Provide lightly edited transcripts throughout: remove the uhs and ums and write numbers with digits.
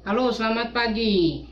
Halo, selamat pagi.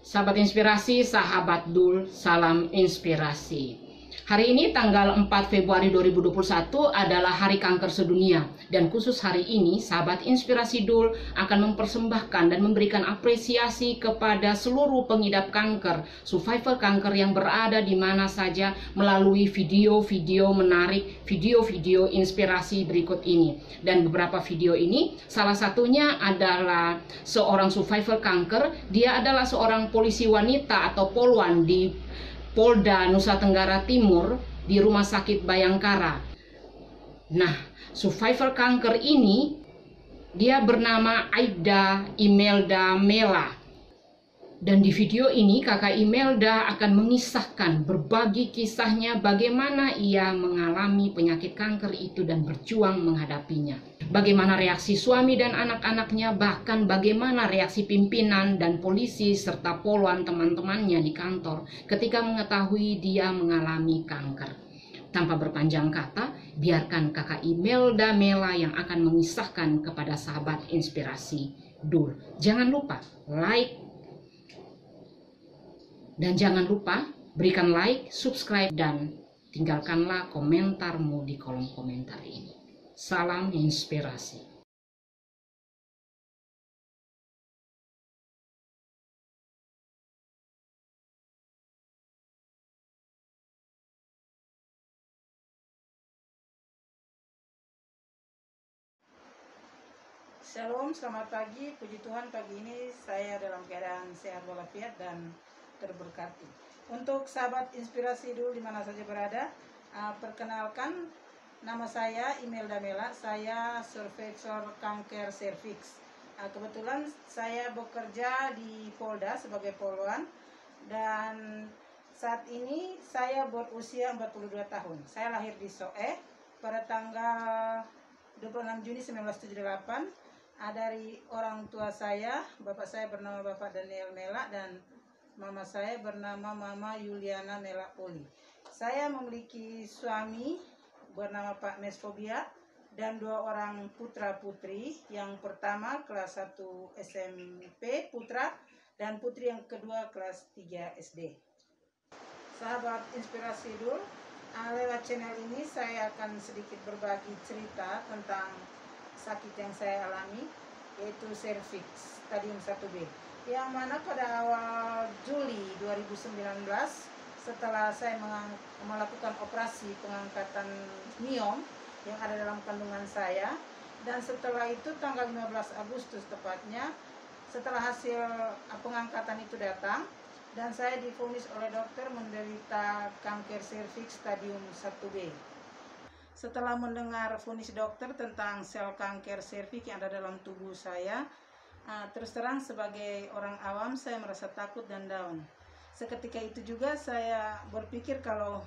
Sahabat inspirasi, sahabat Dul, salam inspirasi. Hari ini tanggal 4 Februari 2021 adalah Hari Kanker Sedunia. Dan khusus hari ini, sahabat inspirasi Dul akan mempersembahkan dan memberikan apresiasi kepada seluruh pengidap kanker, survivor kanker yang berada di mana saja melalui video-video menarik, video-video inspirasi berikut ini. Dan beberapa video ini, salah satunya adalah seorang survivor kanker. Dia adalah seorang polisi wanita atau polwan di Polda Nusa Tenggara Timur di Rumah Sakit Bayangkara. Nah, survivor kanker ini dia bernama Aida Imelda Mela. Dan di video ini kakak Imelda akan mengisahkan berbagi kisahnya bagaimana ia mengalami penyakit kanker itu dan berjuang menghadapinya. Bagaimana reaksi suami dan anak-anaknya, bahkan bagaimana reaksi pimpinan dan polisi serta poluan teman-temannya di kantor ketika mengetahui dia mengalami kanker. Tanpa berpanjang kata, biarkan kakak Imelda Mela yang akan mengisahkan kepada sahabat inspirasi Dul. Jangan lupa like, dan jangan lupa berikan like, subscribe, dan tinggalkanlah komentarmu di kolom komentar ini. Salam inspirasi. Shalom, selamat pagi. Puji Tuhan, pagi ini saya dalam keadaan sehat walafiat dan terberkati. Untuk sahabat inspirasi Dul di mana saja berada, perkenalkan nama saya Imelda Mela. Saya survivor kanker serviks. Kebetulan saya bekerja di Polda sebagai poluan dan saat ini saya berusia 42 tahun. Saya lahir di Soe pada tanggal 26 Juni 1978. Dari orang tua saya, bapak saya bernama Bapak Daniel Mela dan mama saya bernama Mama Yuliana Mela Poli. Saya memiliki suami bernama Pak Mesfobia dan 2 orang putra putri. Yang pertama kelas 1 SMP putra dan putri yang kedua kelas 3 SD. Sahabat inspirasi Dul, lewat channel ini saya akan sedikit berbagi cerita tentang sakit yang saya alami, yaitu serviks stadium 1B, yang mana pada awal Juli 2019 setelah saya melakukan operasi pengangkatan miom yang ada dalam kandungan saya, dan setelah itu tanggal 15 Agustus tepatnya, setelah hasil pengangkatan itu datang dan saya divonis oleh dokter menderita kanker serviks stadium 1B. Setelah mendengar vonis dokter tentang sel kanker serviks yang ada dalam tubuh saya, terus terang sebagai orang awam saya merasa takut dan down. Seketika itu juga saya berpikir kalau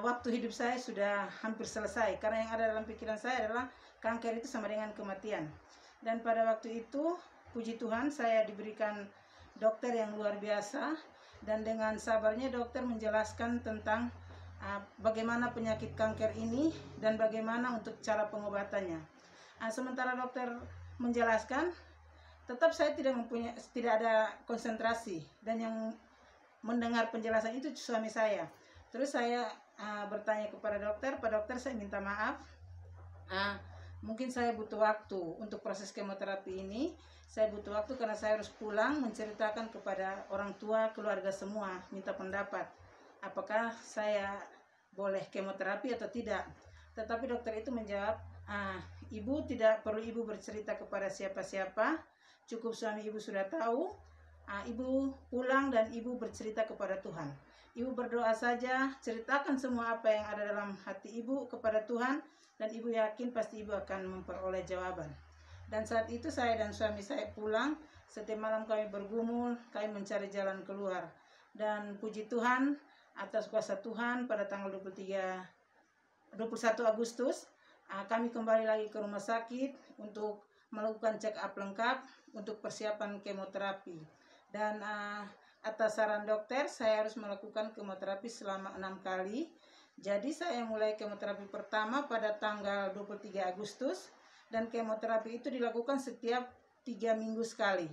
waktu hidup saya sudah hampir selesai, karena yang ada dalam pikiran saya adalah kanker itu sama dengan kematian. Dan pada waktu itu, puji Tuhan, saya diberikan dokter yang luar biasa, dan dengan sabarnya dokter menjelaskan tentang bagaimana penyakit kanker ini dan bagaimana untuk cara pengobatannya. Sementara dokter menjelaskan, tetap saya tidak ada konsentrasi, dan yang mendengar penjelasan itu suami saya. Terus saya bertanya kepada dokter, Pak Dokter, saya minta maaf, mungkin saya butuh waktu untuk proses kemoterapi ini. Saya butuh waktu karena saya harus pulang menceritakan kepada orang tua, keluarga semua, minta pendapat apakah saya boleh kemoterapi atau tidak. Tetapi dokter itu menjawab, ibu tidak perlu ibu bercerita kepada siapa-siapa, cukup suami ibu sudah tahu. Ibu pulang dan ibu bercerita kepada Tuhan. Ibu berdoa saja, ceritakan semua apa yang ada dalam hati ibu kepada Tuhan, dan ibu yakin pasti ibu akan memperoleh jawaban. Dan saat itu saya dan suami saya pulang. Setiap malam kami bergumul, kami mencari jalan keluar. Dan puji Tuhan, atas kuasa Tuhan, pada tanggal 21 Agustus kami kembali lagi ke rumah sakit untuk melakukan check up lengkap untuk persiapan kemoterapi. Dan atas saran dokter saya harus melakukan kemoterapi selama 6 kali. Jadi saya mulai kemoterapi pertama pada tanggal 23 Agustus dan kemoterapi itu dilakukan setiap 3 minggu sekali.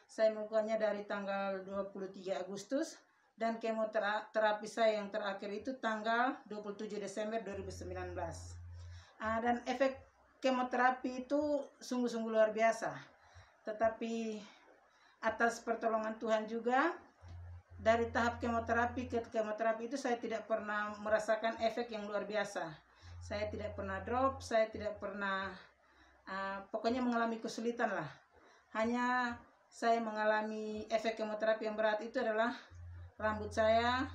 Saya melakukannya dari tanggal 23 Agustus dan kemoterapi saya yang terakhir itu tanggal 27 Desember 2019. Dan efek kemoterapi itu sungguh-sungguh luar biasa. Tetapi atas pertolongan Tuhan juga, dari tahap kemoterapi ke kemoterapi itu saya tidak pernah merasakan efek yang luar biasa. Saya tidak pernah drop, saya tidak pernah pokoknya mengalami kesulitan lah. Hanya saya mengalami efek kemoterapi yang berat itu adalah rambut saya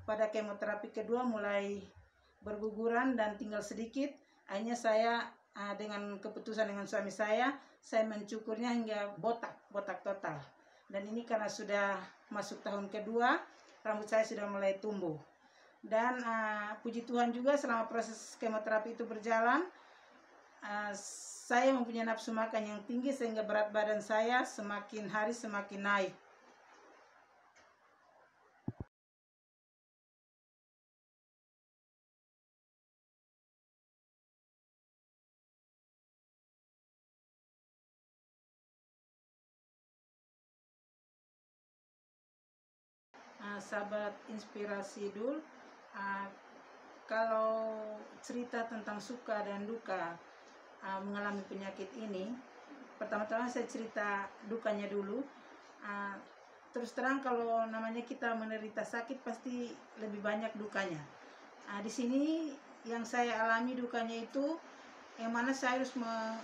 pada kemoterapi kedua mulai berguguran dan tinggal sedikit. Akhirnya saya dengan keputusan dengan suami saya mencukurnya hingga botak total. Dan ini karena sudah masuk tahun kedua, rambut saya sudah mulai tumbuh. Dan puji Tuhan juga selama proses kemoterapi itu berjalan, saya mempunyai nafsu makan yang tinggi sehingga berat badan saya semakin hari semakin naik. Sahabat inspirasi dul, kalau cerita tentang suka dan duka mengalami penyakit ini, pertama-tama saya cerita dukanya dulu. Terus terang kalau namanya kita menderita sakit pasti lebih banyak dukanya. Di sini yang saya alami dukanya itu yang mana saya harus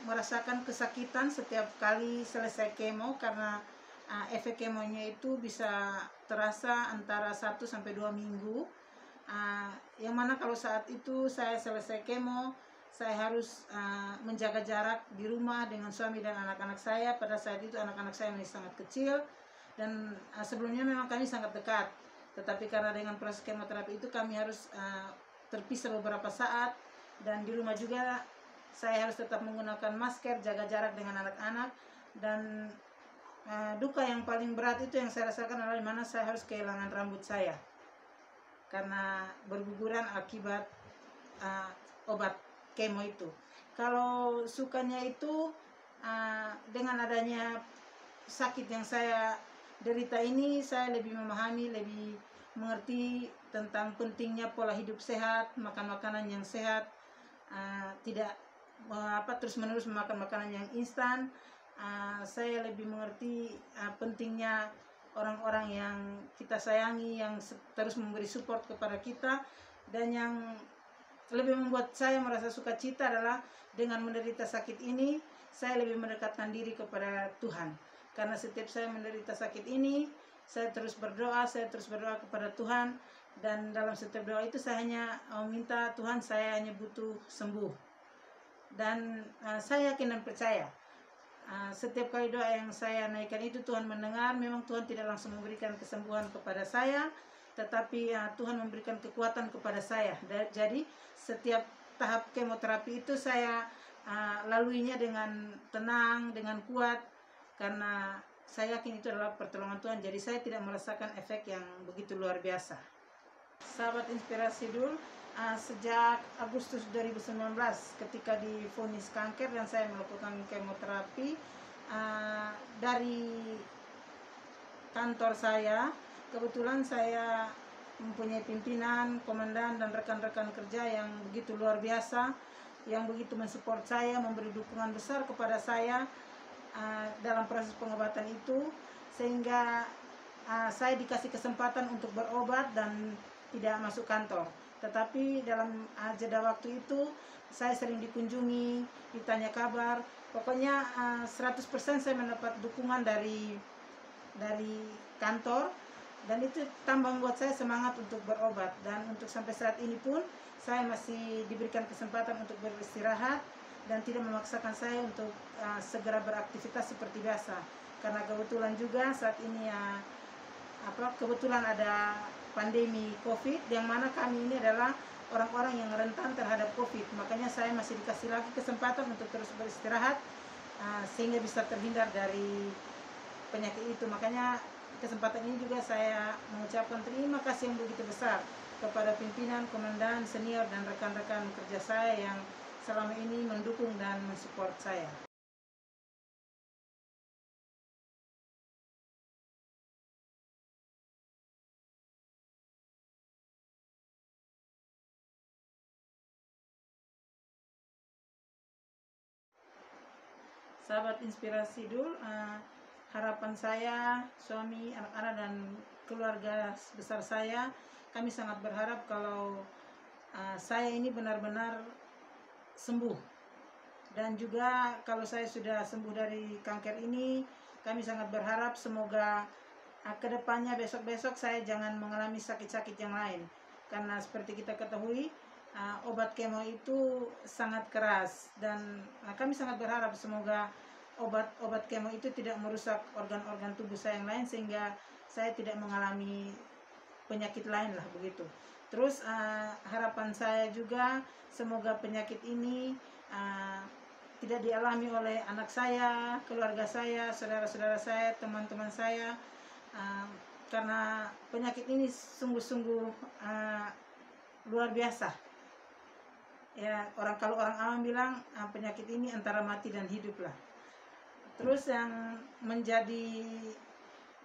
merasakan kesakitan setiap kali selesai kemo, karena efek kemonya itu bisa terasa antara 1 sampai 2 minggu. Yang mana kalau saat itu saya selesai kemo, saya harus menjaga jarak di rumah dengan suami dan anak-anak saya. Pada saat itu anak-anak saya masih sangat kecil dan sebelumnya memang kami sangat dekat. Tetapi karena dengan proses kemoterapi itu kami harus terpisah beberapa saat, dan di rumah juga saya harus tetap menggunakan masker, jaga jarak dengan anak-anak. Dan duka yang paling berat itu yang saya rasakan adalah di mana saya harus kehilangan rambut saya karena berguguran akibat obat kemo itu. Kalau sukanya itu dengan adanya sakit yang saya derita ini, saya lebih memahami, lebih mengerti tentang pentingnya pola hidup sehat, makan makanan yang sehat, tidak terus-menerus memakan makanan yang instan. Saya lebih mengerti pentingnya orang-orang yang kita sayangi, yang terus memberi support kepada kita. Dan yang lebih membuat saya merasa sukacita adalah dengan menderita sakit ini, saya lebih mendekatkan diri kepada Tuhan. Karena setiap saya menderita sakit ini, saya terus berdoa kepada Tuhan. Dan dalam setiap doa itu saya hanya meminta, Tuhan, saya hanya butuh sembuh. Dan saya yakin dan percaya setiap kali doa yang saya naikkan itu Tuhan mendengar. Memang Tuhan tidak langsung memberikan kesembuhan kepada saya, tetapi Tuhan memberikan kekuatan kepada saya. Jadi setiap tahap kemoterapi itu saya laluinya dengan tenang, dengan kuat, karena saya yakin itu adalah pertolongan Tuhan. Jadi saya tidak merasakan efek yang begitu luar biasa. Sahabat inspirasi dul, sejak Agustus 2019 ketika divonis kanker dan saya melakukan kemoterapi, dari kantor saya kebetulan saya mempunyai pimpinan, komandan dan rekan-rekan kerja yang begitu luar biasa, yang begitu mensupport saya, memberi dukungan besar kepada saya dalam proses pengobatan itu, sehingga saya dikasih kesempatan untuk berobat dan tidak masuk kantor. Tetapi dalam jeda waktu itu saya sering dikunjungi, ditanya kabar. Pokoknya 100% saya mendapat dukungan dari kantor, dan itu tambah membuat saya semangat untuk berobat. Dan untuk sampai saat ini pun saya masih diberikan kesempatan untuk beristirahat dan tidak memaksakan saya untuk segera beraktivitas seperti biasa. Karena kebetulan juga saat ini kebetulan ada pandemi COVID, yang mana kami ini adalah orang-orang yang rentan terhadap COVID. Makanya saya masih dikasih lagi kesempatan untuk terus beristirahat sehingga bisa terhindar dari penyakit itu. Makanya kesempatan ini juga saya mengucapkan terima kasih yang begitu besar kepada pimpinan, komandan, senior, dan rekan-rekan kerja saya yang selama ini mendukung dan mensupport saya. Sahabat Inspirasi Dul, harapan saya, suami, anak-anak, dan keluarga besar saya, kami sangat berharap kalau saya ini benar-benar sembuh. Dan juga kalau saya sudah sembuh dari kanker ini, kami sangat berharap semoga kedepannya besok-besok saya jangan mengalami sakit-sakit yang lain. Karena seperti kita ketahui, obat kemo itu sangat keras, dan kami sangat berharap semoga obat kemo itu tidak merusak organ-organ tubuh saya yang lain, sehingga saya tidak mengalami penyakit lain lah begitu. Terus harapan saya juga semoga penyakit ini tidak dialami oleh anak saya, keluarga saya, saudara-saudara saya, teman-teman saya, karena penyakit ini sungguh-sungguh luar biasa. Ya, kalau orang awam bilang penyakit ini antara mati dan hidup lah. Terus yang menjadi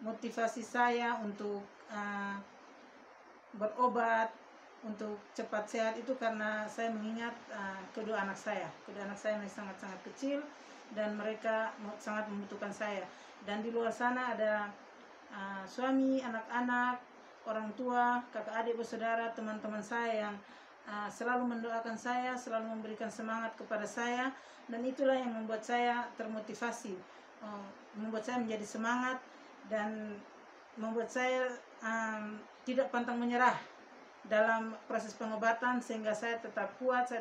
motivasi saya untuk berobat, untuk cepat sehat itu karena saya mengingat kedua anak saya. Kedua anak saya masih sangat-sangat kecil dan mereka sangat membutuhkan saya. Dan di luar sana ada suami, anak-anak, orang tua, kakak adik, bersaudara, teman-teman saya yang selalu mendoakan saya, selalu memberikan semangat kepada saya, dan itulah yang membuat saya termotivasi, membuat saya menjadi semangat dan membuat saya tidak pantang menyerah dalam proses pengobatan, sehingga saya tetap kuat.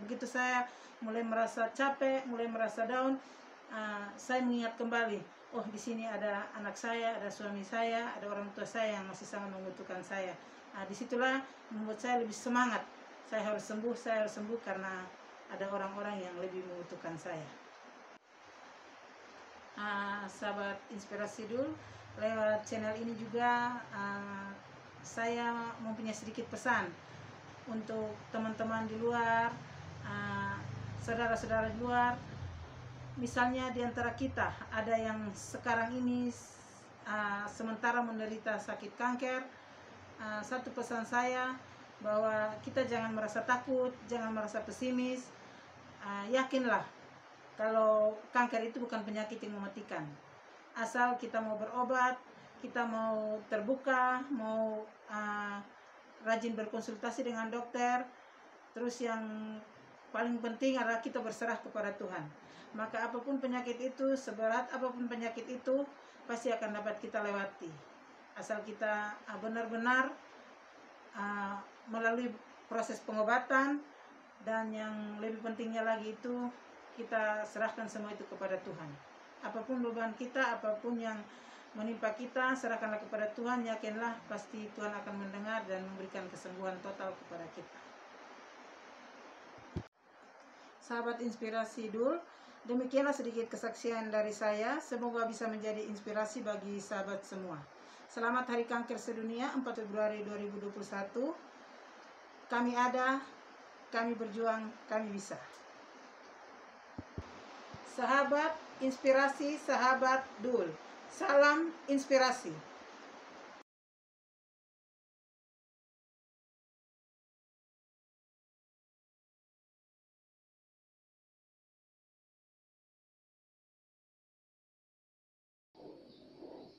Begitu saya mulai merasa capek, mulai merasa down, saya mengingat kembali, oh di sini ada anak saya, ada suami saya, ada orang tua saya yang masih sangat membutuhkan saya. Disitulah membuat saya lebih semangat. Saya harus sembuh karena ada orang-orang yang lebih membutuhkan saya. Sahabat Inspirasi Dul, lewat channel ini juga saya mempunyai sedikit pesan untuk teman-teman di luar, saudara-saudara di luar. Misalnya di antara kita ada yang sekarang ini sementara menderita sakit kanker, satu pesan saya bahwa kita jangan merasa takut, jangan merasa pesimis. Yakinlah kalau kanker itu bukan penyakit yang mematikan. Asal kita mau berobat, kita mau terbuka, mau rajin berkonsultasi dengan dokter, terus yang paling penting adalah kita berserah kepada Tuhan. Maka apapun penyakit itu, seberat apapun penyakit itu, pasti akan dapat kita lewati. Asal kita benar-benar melalui proses pengobatan, dan yang lebih pentingnya lagi itu kita serahkan semua itu kepada Tuhan. Apapun beban kita, apapun yang menimpa kita, serahkanlah kepada Tuhan. Yakinlah pasti Tuhan akan mendengar dan memberikan kesembuhan total kepada kita. Sahabat Inspirasi Dul, demikianlah sedikit kesaksian dari saya. Semoga bisa menjadi inspirasi bagi sahabat semua. Selamat Hari Kanker Sedunia 4 Februari 2021. Kami ada, kami berjuang, kami bisa. Sahabat Inspirasi, sahabat Dul, salam inspirasi.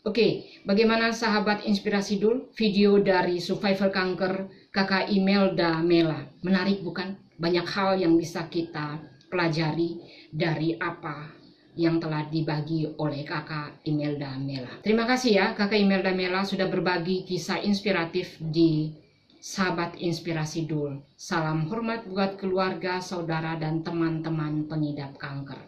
Oke, bagaimana sahabat Inspirasi Dul? Video dari survivor kanker Kakak Imelda Mela. Menarik bukan? Banyak hal yang bisa kita pelajari dari apa yang telah dibagi oleh Kakak Imelda Mela. Terima kasih ya Kakak Imelda Mela sudah berbagi kisah inspiratif di sahabat Inspirasi Dul. Salam hormat buat keluarga, saudara, dan teman-teman pengidap kanker.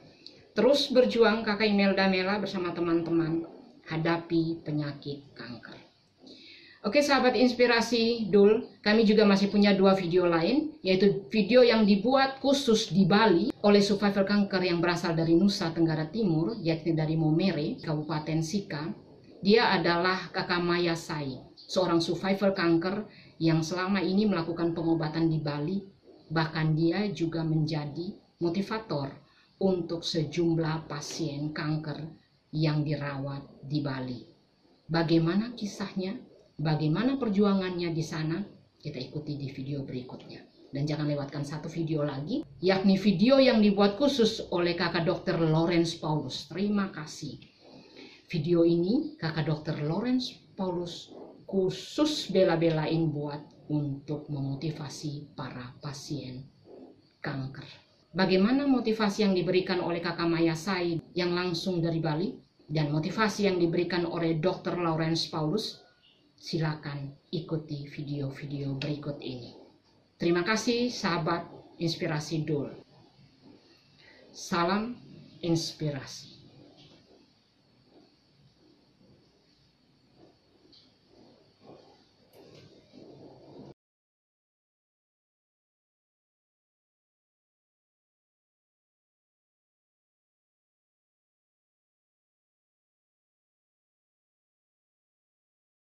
Terus berjuang Kakak Imelda Mela bersama teman-teman hadapi penyakit kanker. Oke sahabat Inspirasi Dul, kami juga masih punya 2 video lain, yaitu video yang dibuat khusus di Bali oleh survivor kanker yang berasal dari Nusa Tenggara Timur, yaitu dari Momere, Kabupaten Sika. Dia adalah Kakak Maya Sai, seorang survivor kanker yang selama ini melakukan pengobatan di Bali. Bahkan dia juga menjadi motivator untuk sejumlah pasien kanker yang dirawat di Bali. Bagaimana kisahnya? Bagaimana perjuangannya di sana? Kita ikuti di video berikutnya. Dan jangan lewatkan satu video lagi, yakni video yang dibuat khusus oleh kakak dokter Lawrence Paulus. Terima kasih. Video ini kakak dokter Lawrence Paulus khusus bela-belain buat untuk memotivasi para pasien kanker. Bagaimana motivasi yang diberikan oleh kakak Maya Said yang langsung dari Bali dan motivasi yang diberikan oleh dokter Lawrence Paulus? Silakan ikuti video-video berikut ini. Terima kasih sahabat Inspirasi Dul. Salam inspirasi.